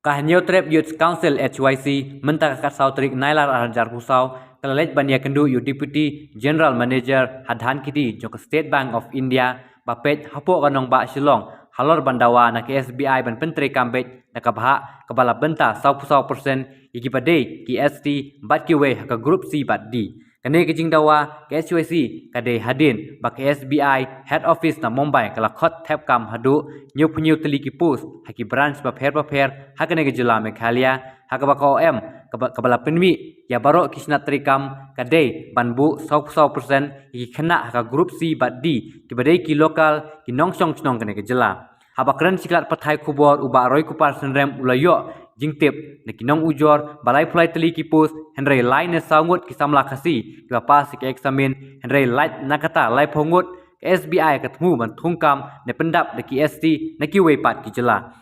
New Trap Youth Council HYC mentaka kat Sautrik Nailar Arjar Husau kelej bania kendu yu Deputy General Manager Hadhan Kiti jok State Bank of India bapet hapo kanong ba Shillong halor bandawa na ke SBI ban pentri kambet na kabha kabala benta 100% iki pade ki ST bat ki we ka group C bat D kane kijing dawa ke HYC kade hadin ba ke SBI head office na Mumbai kala khot thep kam hadu nyu punyu teli ki pus haki branch ba pher hakane ke jila Meghalaya hakaba ko OM kabala penmi ya baro kisna trikam kade banbu 100% iki khana haka group C bat D ki badai ki lokal ki nongsong chnong kane ke jila habakran siklat pathai kubor uba roi kupar senrem ulayo jingtip nekinong ujor balai fulai teli kipus henry lai ne sangut kisamla khasi kipa sik examin henry light nakata lai phongut SBI katmu ban thungkam ne pendap de KST neki wepat ki jela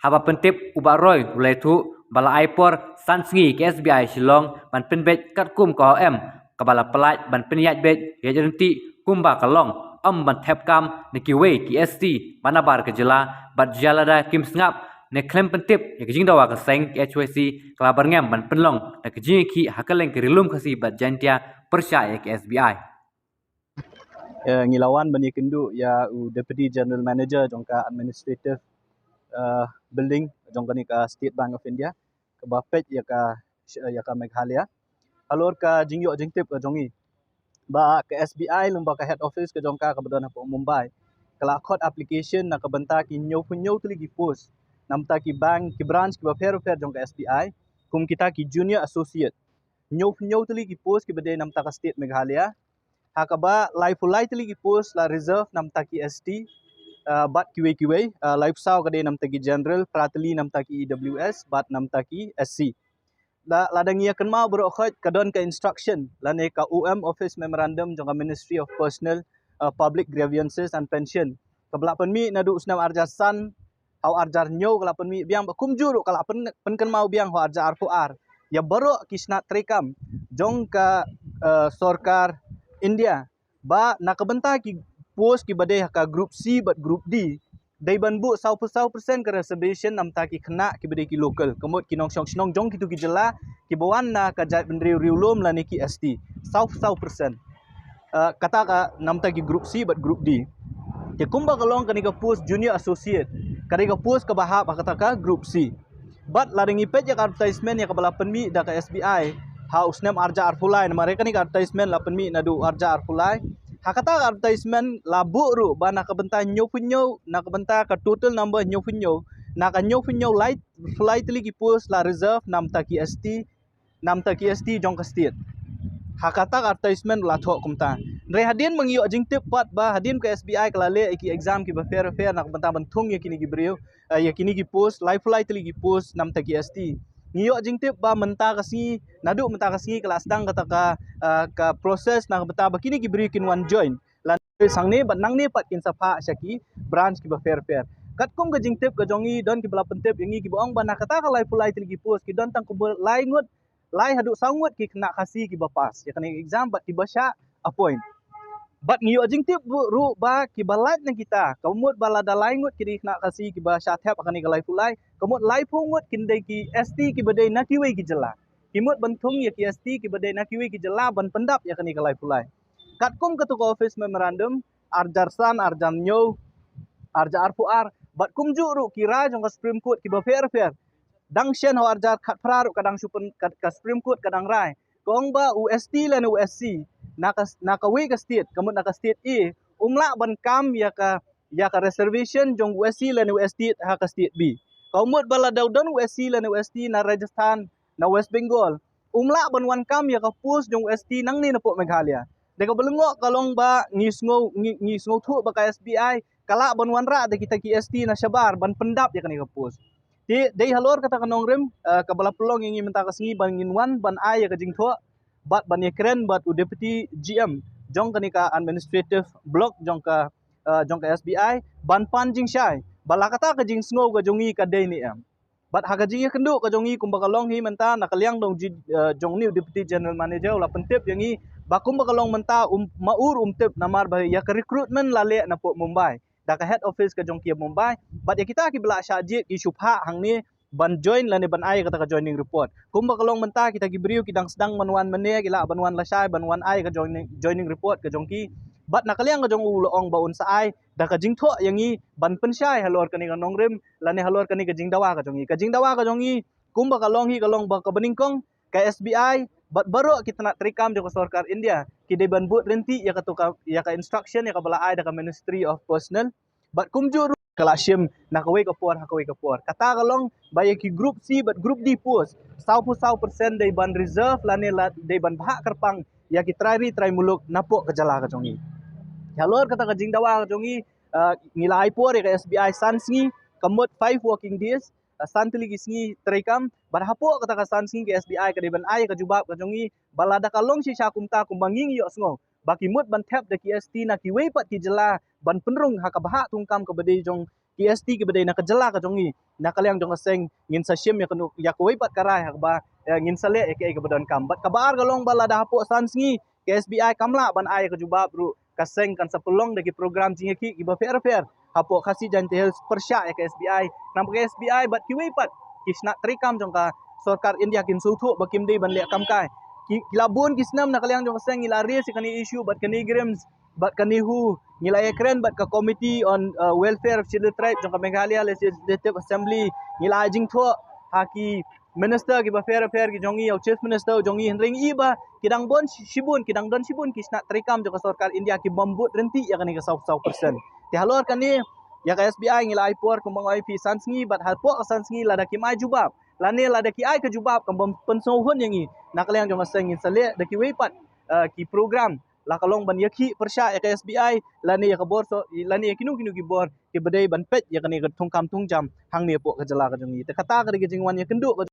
haba pentip uba roi ulai thu bala aipor sansngi SBI Shillong ban penbet katkum ko M kabala pelat ban penyat bet ya jenti kumba kalong ban thep kam neki we KST banabar ke jela bat jalada kim sngap ne klem pentip ya kijing dawa ka seng HYC kelabar ngam ban penlong da kijing ki hakaleng kerilum khasi bat jantia persya ya ke SBI ngilawan bani kendu ya Deputy General Manager jongka administrative building jongka ni ka State Bank of India ke bapet ya ka Meghalaya alor ka jingyo jingtip ka jongi ba ke SBI lumba ka head office ke jongka ka badan hapo Mumbai kala khot application na ka banta ki nyo punyo tuli ki post namta ki bank ki branch ki bapher jongka SBI kum kita ki junior associate nyo tuli ki post ki bade namta ka state Meghalaya hakaba life tuli ki post la reserve namta ki ST bat kiwe life saw kade namta ki general pratli namta ki EWS bat namta ki SC ladang ia kenma bro khot kadon ka instruction lane ka UM office memorandum jongka Ministry of Personal Public Grievances and Pension kabla penmi nadu usnam arjasan au arjar nyo kala penmi biang kum juru kala penken mau biang ho arjar ar ya baro kisna trekam jong ka sorkar India ba nakabenta ki post ki bade ka group C but group D dai banbu 100% ke reservation namta ki khna ki bade ki local kemut ki nong snong jong kitu ki jela ki bawan na ka jat bendri riulum la ni ki ST 100% kata ka namta ki group C but group D ke kumba kalong kani ka post junior associate kani ka post ka bahap kata ka group C but lading ipet ya advertisement ya kabala penmi da ka SBI ha usnam arja arfulai na mereka ni ka advertisement la penmi nadu arja arfulai hakata advertisement la buru ba na kabenta nyo punyo na kabenta ka total number nyo punyo na ka nyo punyo light flight li ki post la reserve namta ki ST jong ka state hakata advertisement la thok kumta re hadin mangyo jingtip pat ba hadin ke SBI kalale ki exam ki ba fair na kabenta banthung ya kini ki brio ya kini ki post live flight li ki post namta ki ST ngiyo jingtip ba menta kasi nadu menta kasi kelas dang kata ka proses na beta bakini ki beri kin one join lan sangne bat nang ne pat kin sapa syaki branch ki ba fair kat kum ga jingtip ga jongi don ki bala pentip yangi ki boong ba na kata ka lai pulai til ki post ki don tang ko lai ngut lai hadu sangut ki kena kasi ki ba pas ya kan exam bat ki ba sya appoint bat ngiyo jingtip ru ba ki balat na kita kamut bala da lai ngut ki kena kasi ki ba sya thap akan ki lai pulai kamut lai pungut kindai ki ST ki badai na kiwe ki jela kimut bantung ya ki ST ki badai na kiwe ki jela ban pendap ya kani kalai pulai katkum ketua office memorandum arjarsan arjanyo arja arpuar bat kum juru kira jong ka Supreme Court ki ba fair dang shen ho arjar khat praru kadang supen ka Supreme Court kadang rai kong ba UST lan USC naka we ka state kamut naka state E umla ban kam ya ka reservation jong USC lan UST ha ka state B kamut bala daudon USC lan UST na Rajasthan na West Bengal umla ban wan kam ya ka post jong UST nang ni na po Meghalaya de ka belengok kalong ba ngisngo thu ba ka SBI kala ban wan ra de kita ki ST na syabar ban pendap ya kani ka post dei halor kata kanong rem ka bala pelong yang minta kasingi ban nginwan ban ay ya ka jingtho bat ban yakren bat deputy GM jong kani ka administrative block jong ka SBI ban panjing syai bala kata ka jing sngo ka jongi ka dei ni bat haga jing kendu ka jongi kum bakalong hi menta nakaliang dong jong ni deputy general manager la pentip yangi bakum bakalong menta maur tip namar ba ya ka recruitment la le na po Mumbai da ka head office ka jong ki Mumbai bat ya kita ki bela syajit ki syubha hang ni ban join lani ban ai kata ka joining report kumba kalong menta kita gibriu kidang sedang banwan mene gila banwan lasai banwan ai ka joining report ka jongki bat nakaliang ka jong uloong baun sa ai da ka jingtho yangi ban pensyai halor kani ka nongrem lani halor kani ka jingdawa ka jongi kumba kalong ba ka beningkong ka SBI bat baro kita nak terikam joko sarkar India kide ban but renti ya ka instruction ya ka bala ai da ka Ministry of Personnel bat kumjur kalashim nakaway kapor kata kalong bayar ki group C but group D pos 100% day ban reserve lani day ban bahak kerpang ya ki try muluk napok kejala ka jongi halor kata ka jingdawa ka jongi ngilai por ya ka SBI sansngi kamut 5 working days santili gisngi terikam barhapo kata ka sansngi ke SBI ka day ban ai ka jubab ka jongi balada kalong si syakumta kumbanging yo sngo baki mut ban tap de KST na ki weipat ki jela ban penrung ha ka bahak tungkam ka bedai jong KST ki bedai na ka jela ka jongi na kalyang jong aseng ngin sa shim ya ka weipat karai ha ba ngin sale ya ka bedon kam bat kabar galong balada hapo sansngi KSBI kamla ban ai ka jubab ru kaseng kan sapulong de ki program jingeki ki ba fair hapo khasi jante health persya ya KSBI nam KSBI bat ki weipat kisna trikam jong ka sarkar India kin suthu bakim dei ban le kam kai kilabun kisnam na kalyang jong seng ngilari si kani issue bat kani grims bat kani hu ngilai ekren bat ka committee on welfare of children tribe jong ka Meghalaya Legislative Assembly ngilai jingtho haki minister ki ba fair ki jongi au chief minister jongi hendring iba kidang don shibun kisna trikam jong ka sarkar India ki bambut renti ya kani ka 100% ti halor kani ya ka SBI ngilai por kumbang IP sansngi bat halpo sansngi lada ki mai jubab lani lada ki ai ka jubab kam pensohun yangi nakaliang jong aseng sale de ki weipat ki program la kalong ban yakhi persya ya ka SBI lani ya ka bor so lani ya kinu ki bor ki bedai ban pet ya kani ka tungkam tungjam hang ni po ka jala ka jongi te kata ka jingwan ya kenduk